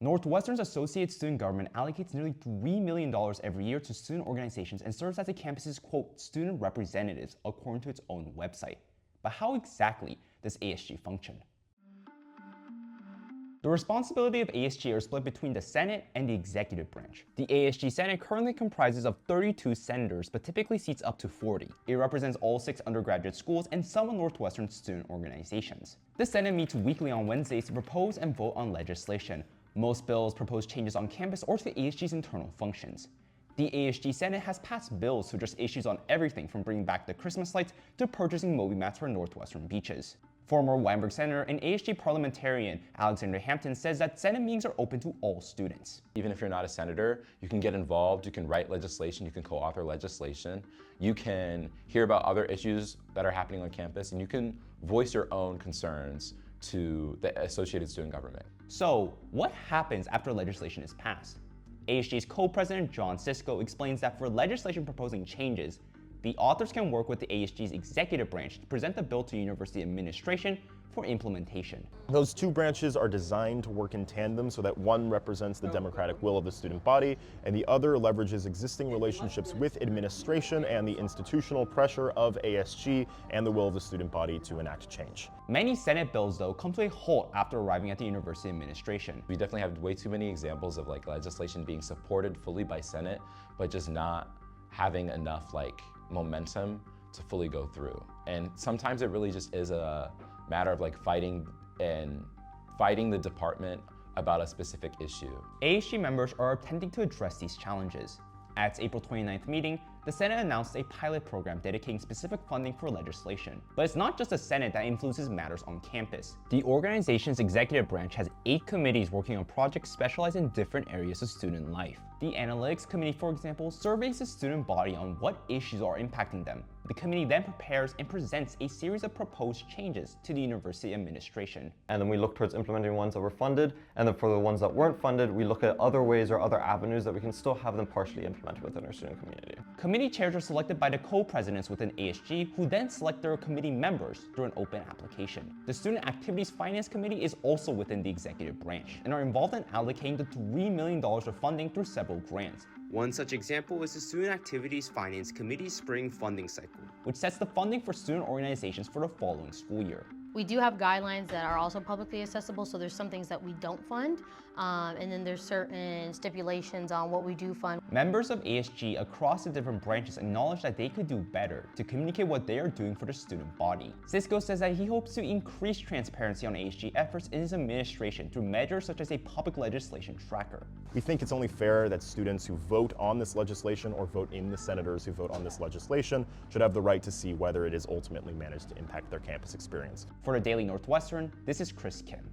Northwestern's Associated Student Government allocates nearly $3 million every year to student organizations and serves as the campus's, quote, student representatives, according to its own website. But how exactly does ASG function? The responsibility of ASG are split between the Senate and the executive branch. The ASG Senate currently comprises of 32 senators, but typically seats up to 40. It represents all 6 undergraduate schools and some of Northwestern's student organizations. The Senate meets weekly on Wednesdays to propose and vote on legislation. Most bills propose changes on campus or to ASG's internal functions. The ASG Senate has passed bills to address issues on everything from bringing back the Christmas lights to purchasing Moby mats for Northwestern beaches. Former Weinberg Senator and ASG parliamentarian Alexander Hampton says that Senate meetings are open to all students. Even if you're not a senator, you can get involved, you can write legislation, you can co-author legislation, you can hear about other issues that are happening on campus, and you can voice your own concerns to the Associated Student Government. So, what happens after legislation is passed? ASG's co-president John Cisco explains that for legislation proposing changes, the authors can work with the ASG's executive branch to present the bill to university administration for implementation. Those two branches are designed to work in tandem so that one represents the democratic will of the student body and the other leverages existing relationships with administration and the institutional pressure of ASG and the will of the student body to enact change. Many Senate bills, though, come to a halt after arriving at the university administration. We definitely have way too many examples of legislation being supported fully by Senate, but just not having enough momentum to fully go through. And sometimes it really just is a matter of fighting the department about a specific issue. ASG members are attempting to address these challenges. At its April 29th meeting, the Senate announced a pilot program dedicating specific funding for legislation. But it's not just the Senate that influences matters on campus. The organization's executive branch has 8 committees working on projects specialized in different areas of student life. The Analytics Committee, for example, surveys the student body on what issues are impacting them. The committee then prepares and presents a series of proposed changes to the university administration. And then we look towards implementing ones that were funded, and then for the ones that weren't funded, we look at other ways or other avenues that we can still have them partially implemented within our student community. Committee chairs are selected by the co-presidents within ASG, who then select their committee members through an open application. The Student Activities Finance Committee is also within the executive branch, and are involved in allocating the $3 million of funding through several grants. One such example is the Student Activities Finance Committee's spring funding cycle, which sets the funding for student organizations for the following school year. We do have guidelines that are also publicly accessible, so there's some things that we don't fund, and then there's certain stipulations on what we do fund. Members of ASG across the different branches acknowledge that they could do better to communicate what they are doing for the student body. Cisco says that he hopes to increase transparency on ASG efforts in his administration through measures such as a public legislation tracker. We think it's only fair that students who vote on this legislation or vote in the senators who vote on this legislation should have the right to see whether it is ultimately managed to impact their campus experience. For the Daily Northwestern, this is Chris Kim.